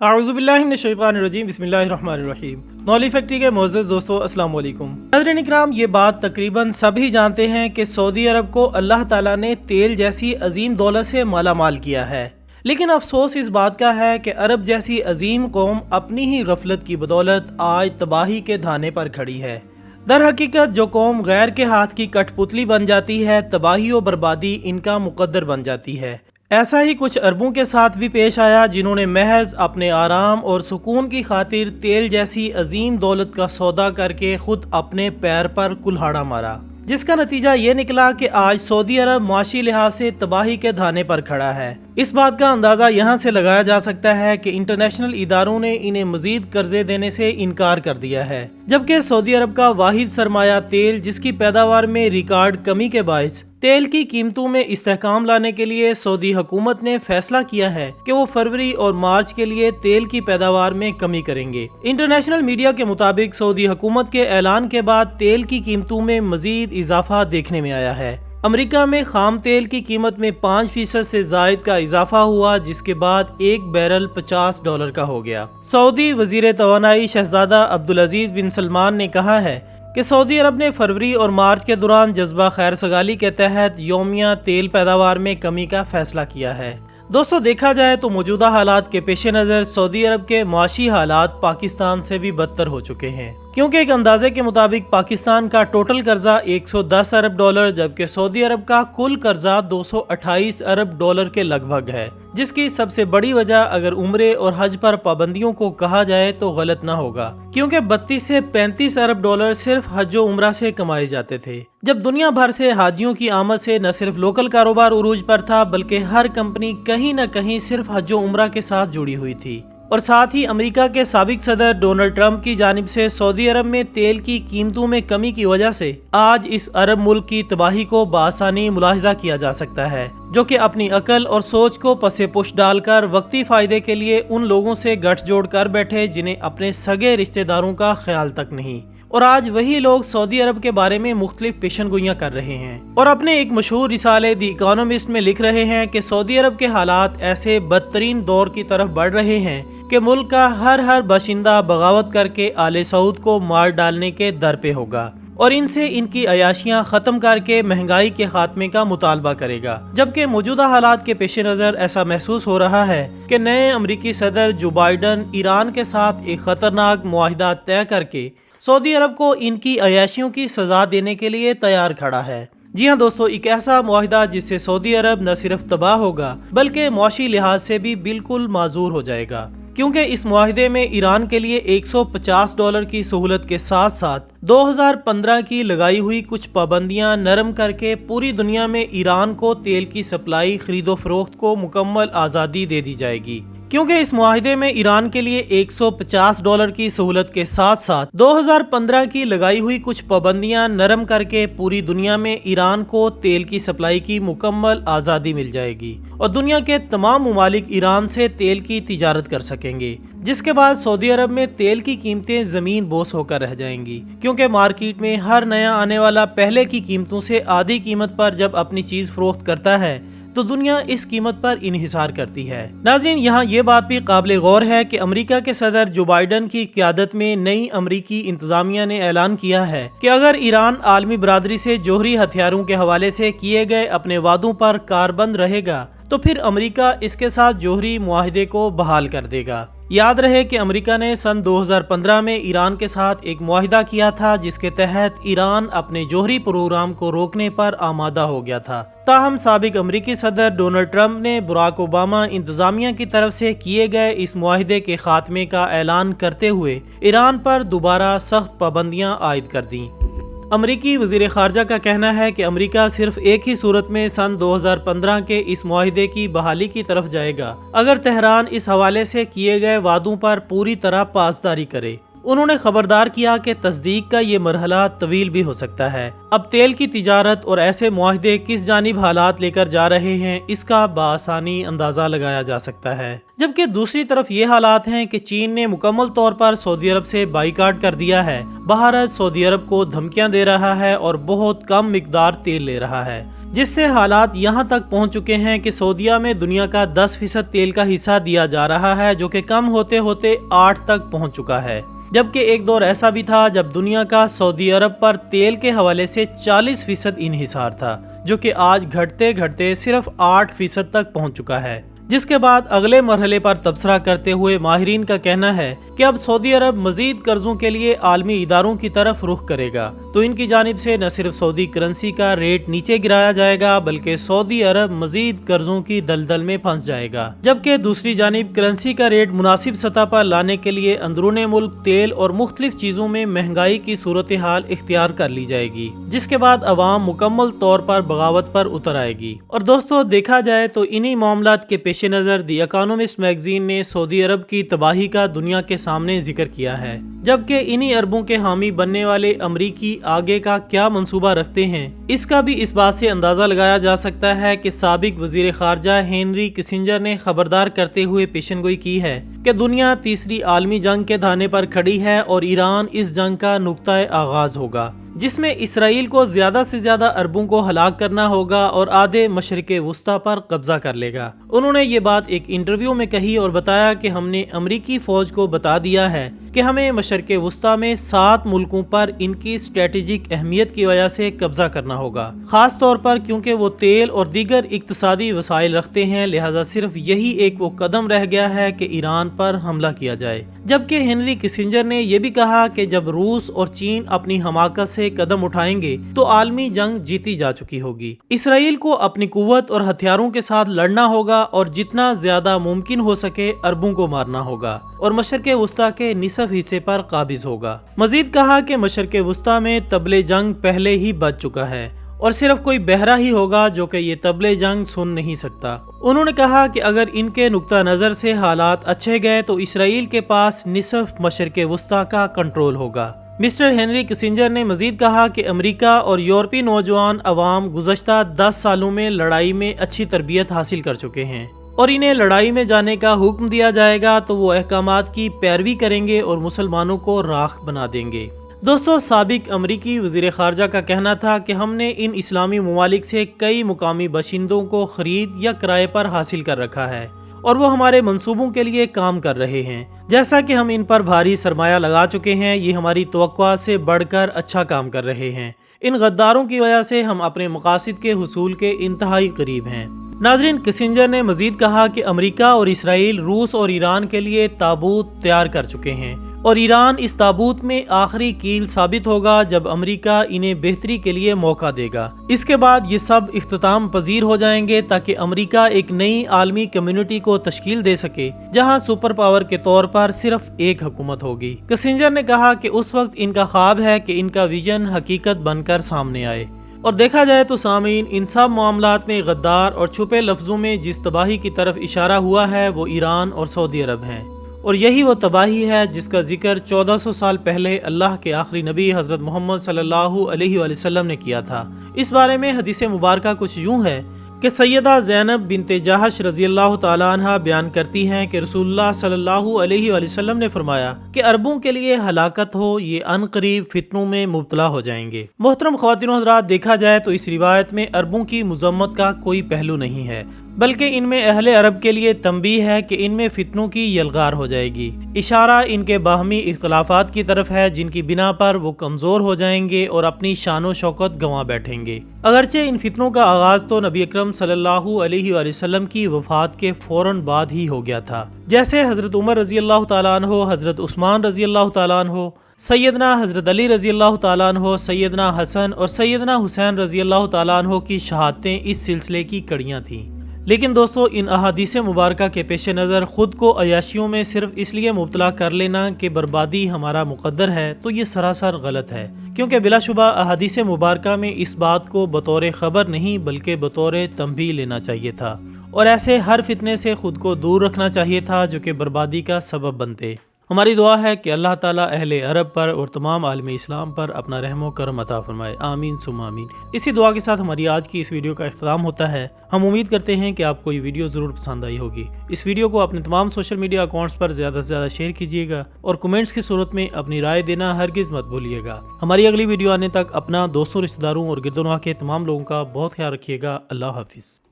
اعوذ باللہ من الشیطان الرجیم، بسم اللہ الرحمن الرحیم۔ نولی فیکٹری کے معزز دوستو، السلام علیکم۔ ناظرین اکرام، یہ بات تقریباً سبھی جانتے ہیں کہ سعودی عرب کو اللہ تعالیٰ نے تیل جیسی عظیم دولت سے مالا مال کیا ہے، لیکن افسوس اس بات کا ہے کہ عرب جیسی عظیم قوم اپنی ہی غفلت کی بدولت آج تباہی کے دھانے پر کھڑی ہے۔ در حقیقت جو قوم غیر کے ہاتھ کی کٹ پتلی بن جاتی ہے، تباہی و بربادی ان کا مقدر بن جاتی ہے۔ ایسا ہی کچھ عربوں کے ساتھ بھی پیش آیا، جنہوں نے محض اپنے آرام اور سکون کی خاطر تیل جیسی عظیم دولت کا سودا کر کے خود اپنے پیر پر کلہاڑا مارا، جس کا نتیجہ یہ نکلا کہ آج سعودی عرب معاشی لحاظ سے تباہی کے دھانے پر کھڑا ہے۔ اس بات کا اندازہ یہاں سے لگایا جا سکتا ہے کہ انٹرنیشنل اداروں نے انہیں مزید قرضے دینے سے انکار کر دیا ہے، جبکہ سعودی عرب کا واحد سرمایہ تیل، جس کی پیداوار میں ریکارڈ کمی کے باعث تیل کی قیمتوں میں استحکام لانے کے لیے سعودی حکومت نے فیصلہ کیا ہے کہ وہ فروری اور مارچ کے لیے تیل کی پیداوار میں کمی کریں گے۔ انٹرنیشنل میڈیا کے مطابق سعودی حکومت کے اعلان کے بعد تیل کی قیمتوں میں مزید اضافہ دیکھنے میں آیا ہے۔ امریکہ میں خام تیل کی قیمت میں 5% سے زائد کا اضافہ ہوا، جس کے بعد ایک بیرل $50 کا ہو گیا۔ سعودی وزیر توانائی شہزادہ عبدالعزیز بن سلمان نے کہا ہے کہ سعودی عرب نے فروری اور مارچ کے دوران جذبہ خیر سگالی کے تحت یومیہ تیل پیداوار میں کمی کا فیصلہ کیا ہے۔ دوستو، دیکھا جائے تو موجودہ حالات کے پیش نظر سعودی عرب کے معاشی حالات پاکستان سے بھی بدتر ہو چکے ہیں، کیونکہ ایک اندازے کے مطابق پاکستان کا ٹوٹل قرضہ $110 ارب، جبکہ سعودی عرب کا کل قرضہ $228 ارب کے لگ بھگ ہے، جس کی سب سے بڑی وجہ اگر عمرے اور حج پر پابندیوں کو کہا جائے تو غلط نہ ہوگا، کیونکہ $32 سے $35 ارب صرف حج و عمرہ سے کمائے جاتے تھے، جب دنیا بھر سے حاجیوں کی آمد سے نہ صرف لوکل کاروبار عروج پر تھا، بلکہ ہر کمپنی کہیں نہ کہیں صرف حج و عمرہ کے ساتھ جڑی ہوئی تھی۔ اور ساتھ ہی امریکہ کے سابق صدر ڈونلڈ ٹرمپ کی جانب سے سعودی عرب میں تیل کی قیمتوں میں کمی کی وجہ سے آج اس عرب ملک کی تباہی کو بآسانی ملاحظہ کیا جا سکتا ہے، جو کہ اپنی عقل اور سوچ کو پس پش ڈال کر وقتی فائدے کے لیے ان لوگوں سے گٹھ جوڑ کر بیٹھے جنہیں اپنے سگے رشتہ داروں کا خیال تک نہیں، اور آج وہی لوگ سعودی عرب کے بارے میں مختلف پیشن گوئیاں کر رہے ہیں، اور اپنے ایک مشہور رسالے دی اکانومسٹ میں لکھ رہے ہیں کہ سعودی عرب کے حالات ایسے بدترین دور کی طرف بڑھ رہے ہیں کہ ملک کا ہر باشندہ بغاوت کر کے آل سعود کو مار ڈالنے کے در پہ ہوگا، اور ان سے ان کی عیاشیاں ختم کر کے مہنگائی کے خاتمے کا مطالبہ کرے گا۔ جبکہ موجودہ حالات کے پیش نظر ایسا محسوس ہو رہا ہے کہ نئے امریکی صدر جو بائیڈن ایران کے ساتھ ایک خطرناک معاہدہ طے کر کے سعودی عرب کو ان کی عیاشیوں کی سزا دینے کے لیے تیار کھڑا ہے۔ جی ہاں دوستو، ایک ایسا معاہدہ جس سے سعودی عرب نہ صرف تباہ ہوگا بلکہ معاشی لحاظ سے بھی بالکل معذور ہو جائے گا، کیونکہ اس معاہدے میں ایران کے لیے $150 کی سہولت کے ساتھ ساتھ 2015 کی لگائی ہوئی کچھ پابندیاں نرم کر کے پوری دنیا میں ایران کو تیل کی سپلائی، خرید و فروخت کو مکمل آزادی دے دی جائے گی، کیونکہ اس معاہدے میں ایران کے لیے $150 کی سہولت کے ساتھ ساتھ 2015 کی لگائی ہوئی کچھ پابندیاں نرم کر کے پوری دنیا میں ایران کو تیل کی سپلائی کی مکمل آزادی مل جائے گی، اور دنیا کے تمام ممالک ایران سے تیل کی تجارت کر سکیں گے، جس کے بعد سعودی عرب میں تیل کی قیمتیں زمین بوس ہو کر رہ جائیں گی، کیونکہ مارکیٹ میں ہر نیا آنے والا پہلے کی قیمتوں سے آدھی قیمت پر جب اپنی چیز فروخت کرتا ہے تو دنیا اس قیمت پر انحصار کرتی ہے۔ ناظرین، یہاں یہ بات بھی قابل غور ہے کہ امریکہ کے صدر جو بائیڈن کی قیادت میں نئی امریکی انتظامیہ نے اعلان کیا ہے کہ اگر ایران عالمی برادری سے جوہری ہتھیاروں کے حوالے سے کیے گئے اپنے وعدوں پر کاربند رہے گا تو پھر امریکہ اس کے ساتھ جوہری معاہدے کو بحال کر دے گا۔ یاد رہے کہ امریکہ نے سن 2015 میں ایران کے ساتھ ایک معاہدہ کیا تھا، جس کے تحت ایران اپنے جوہری پروگرام کو روکنے پر آمادہ ہو گیا تھا۔ تاہم سابق امریکی صدر ڈونلڈ ٹرمپ نے براک اوباما انتظامیہ کی طرف سے کیے گئے اس معاہدے کے خاتمے کا اعلان کرتے ہوئے ایران پر دوبارہ سخت پابندیاں عائد کر دیں۔ امریکی وزیر خارجہ کا کہنا ہے کہ امریکہ صرف ایک ہی صورت میں سن 2015 کے اس معاہدے کی بحالی کی طرف جائے گا اگر تہران اس حوالے سے کیے گئے وعدوں پر پوری طرح پاسداری کرے۔ انہوں نے خبردار کیا کہ تصدیق کا یہ مرحلہ طویل بھی ہو سکتا ہے۔ اب تیل کی تجارت اور ایسے معاہدے کس جانب حالات لے کر جا رہے ہیں، اس کا بآسانی اندازہ لگایا جا سکتا ہے۔ جبکہ دوسری طرف یہ حالات ہیں کہ چین نے مکمل طور پر سعودی عرب سے بائیکاٹ کر دیا ہے، بھارت سعودی عرب کو دھمکیاں دے رہا ہے اور بہت کم مقدار تیل لے رہا ہے، جس سے حالات یہاں تک پہنچ چکے ہیں کہ سعودیہ میں دنیا کا 10% تیل کا حصہ دیا جا رہا ہے، جو کہ کم ہوتے ہوتے 8 تک پہنچ چکا ہے، جبکہ ایک دور ایسا بھی تھا جب دنیا کا سعودی عرب پر تیل کے حوالے سے 40% انحصار تھا، جو کہ آج گھٹتے گھٹتے صرف 8% تک پہنچ چکا ہے۔ جس کے بعد اگلے مرحلے پر تبصرہ کرتے ہوئے ماہرین کا کہنا ہے کہ اب سعودی عرب مزید قرضوں کے لیے عالمی اداروں کی طرف رخ کرے گا، تو ان کی جانب سے نہ صرف سعودی کرنسی کا ریٹ نیچے گرایا جائے گا بلکہ سعودی عرب مزید قرضوں کی دلدل میں پھنس جائے گا، جبکہ دوسری جانب کرنسی کا ریٹ مناسب سطح پر لانے کے لیے اندرون ملک تیل اور مختلف چیزوں میں مہنگائی کی صورتحال اختیار کر لی جائے گی، جس کے بعد عوام مکمل طور پر بغاوت پر اتر آئے گی۔ اور دوستو دیکھا جائے تو انہی معاملات کے پیش نظر دی اکانومسٹ میگزین نے سعودی عرب کی تباہی کا دنیا کے سامنے ذکر کیا ہے، جبکہ انہی اربوں کے حامی بننے والے امریکی آگے کا کیا منصوبہ رکھتے ہیں، اس کا بھی اس بات سے اندازہ لگایا جا سکتا ہے کہ سابق وزیر خارجہ ہینری کسنجر نے خبردار کرتے ہوئے پیشن گوئی کی ہے کہ دنیا تیسری عالمی جنگ کے دھانے پر کھڑی ہے اور ایران اس جنگ کا نقطۂ آغاز ہوگا، جس میں اسرائیل کو زیادہ سے زیادہ عربوں کو ہلاک کرنا ہوگا اور آدھے مشرق وسطیٰ پر قبضہ کر لے گا۔ انہوں نے یہ بات ایک انٹرویو میں کہی اور بتایا کہ ہم نے امریکی فوج کو بتا دیا ہے کہ ہمیں مشرق وسطیٰ میں 7 ملکوں پر ان کی اسٹریٹجک اہمیت کی وجہ سے قبضہ کرنا ہوگا، خاص طور پر کیونکہ وہ تیل اور دیگر اقتصادی وسائل رکھتے ہیں، لہٰذا صرف یہی ایک وہ قدم رہ گیا ہے کہ ایران پر حملہ کیا جائے۔ جبکہ ہنری کسنجر نے یہ بھی کہا کہ جب روس اور چین اپنی حماقت سے قدم اٹھائیں گے تو عالمی جنگ جیتی جا چکی ہوگی۔ اسرائیل کو اپنی قوت اور ہتھیاروں کے ساتھ لڑنا ہوگا اور جتنا زیادہ ممکن ہو سکے عربوں کو مارنا ہوگا اور مشرق وسطیٰ کے نصف حصے پر قابض ہوگا۔ مزید کہا کہ مشرق وسطیٰ میں طبل جنگ پہلے ہی بج چکا ہے اور صرف کوئی بہرا ہی ہوگا جو کہ یہ طبل جنگ سن نہیں سکتا۔ انہوں نے کہا کہ اگر ان کے نقطہ نظر سے حالات اچھے گئے تو اسرائیل کے پاس نصف مشرق وسطیٰ کا کنٹرول ہوگا۔ مسٹر ہنری کسنجر نے مزید کہا کہ امریکہ اور یورپی نوجوان عوام گزشتہ 10 سالوں میں لڑائی میں اچھی تربیت حاصل کر چکے ہیں اور انہیں لڑائی میں جانے کا حکم دیا جائے گا تو وہ احکامات کی پیروی کریں گے اور مسلمانوں کو راکھ بنا دیں گے۔ دوستو سابق امریکی وزیر خارجہ کا کہنا تھا کہ ہم نے ان اسلامی ممالک سے کئی مقامی باشندوں کو خرید یا کرائے پر حاصل کر رکھا ہے اور وہ ہمارے منصوبوں کے لیے کام کر رہے ہیں، جیسا کہ ہم ان پر بھاری سرمایہ لگا چکے ہیں، یہ ہماری توقعات سے بڑھ کر اچھا کام کر رہے ہیں۔ ان غداروں کی وجہ سے ہم اپنے مقاصد کے حصول کے انتہائی قریب ہیں۔ ناظرین، کسنجر نے مزید کہا کہ امریکہ اور اسرائیل روس اور ایران کے لیے تابوت تیار کر چکے ہیں اور ایران اس تابوت میں آخری کیل ثابت ہوگا جب امریکہ انہیں بہتری کے لیے موقع دے گا۔ اس کے بعد یہ سب اختتام پذیر ہو جائیں گے تاکہ امریکہ ایک نئی عالمی کمیونٹی کو تشکیل دے سکے جہاں سپر پاور کے طور پر صرف ایک حکومت ہوگی۔ کسنجر نے کہا کہ اس وقت ان کا خواب ہے کہ ان کا ویژن حقیقت بن کر سامنے آئے۔ اور دیکھا جائے تو سامعین، ان سب معاملات میں غدار اور چھپے لفظوں میں جس تباہی کی طرف اشارہ ہوا ہے وہ ایران اور سعودی عرب ہیں، اور یہی وہ تباہی ہے جس کا ذکر 1400 سال پہلے اللہ کے آخری نبی حضرت محمد صلی اللہ علیہ وآلہ وسلم نے کیا تھا۔ اس بارے میں حدیث مبارکہ کچھ یوں ہے کہ سیدہ زینب بنت جہش رضی اللہ تعالیٰ عنہ بیان کرتی ہیں کہ رسول اللہ صلی اللہ علیہ وآلہ وسلم نے فرمایا کہ عربوں کے لیے ہلاکت ہو، یہ ان قریب فتنوں میں مبتلا ہو جائیں گے۔ محترم خواتین و حضرات، دیکھا جائے تو اس روایت میں عربوں کی مذمت کا کوئی پہلو نہیں ہے، بلکہ ان میں اہل عرب کے لیے تنبیہ ہے کہ ان میں فتنوں کی یلغار ہو جائے گی۔ اشارہ ان کے باہمی اختلافات کی طرف ہے جن کی بنا پر وہ کمزور ہو جائیں گے اور اپنی شان و شوکت گنوا بیٹھیں گے۔ اگرچہ ان فتنوں کا آغاز تو نبی اکرم صلی اللہ علیہ وآلہ وسلم کی وفات کے فوراً بعد ہی ہو گیا تھا، جیسے حضرت عمر رضی اللہ تعالیٰ عنہ، حضرت عثمان رضی اللہ تعالیٰ عنہ، سیدنا حضرت علی رضی اللہ تعالیٰ عنہ، سیدنا حسن اور سیدنا حسین رضی اللہ تعالیٰ عنہ کی شہادتیں اس سلسلے کی کڑیاں تھیں۔ لیکن دوستو، ان احادیث مبارکہ کے پیش نظر خود کو عیاشیوں میں صرف اس لیے مبتلا کر لینا کہ بربادی ہمارا مقدر ہے تو یہ سراسر غلط ہے، کیونکہ بلا شبہ احادیث مبارکہ میں اس بات کو بطور خبر نہیں بلکہ بطور تنبیہ لینا چاہیے تھا، اور ایسے ہر فتنے سے خود کو دور رکھنا چاہیے تھا جو کہ بربادی کا سبب بنتے۔ ہماری دعا ہے کہ اللہ تعالیٰ اہل عرب پر اور تمام عالم اسلام پر اپنا رحم و کرم عطا فرمائے، آمین ثم آمین۔ اسی دعا کے ساتھ ہماری آج کی اس ویڈیو کا اختتام ہوتا ہے۔ ہم امید کرتے ہیں کہ آپ کو یہ ویڈیو ضرور پسند آئی ہوگی۔ اس ویڈیو کو اپنے تمام سوشل میڈیا اکاؤنٹس پر زیادہ سے زیادہ شیئر کیجیے گا اور کمنٹس کی صورت میں اپنی رائے دینا ہرگز مت بھولیے گا۔ ہماری اگلی ویڈیو آنے تک اپنا دوستوں، رشتہ داروں اور گرد و نواح کے تمام لوگوں کا بہت خیال رکھیے گا۔ اللہ حافظ۔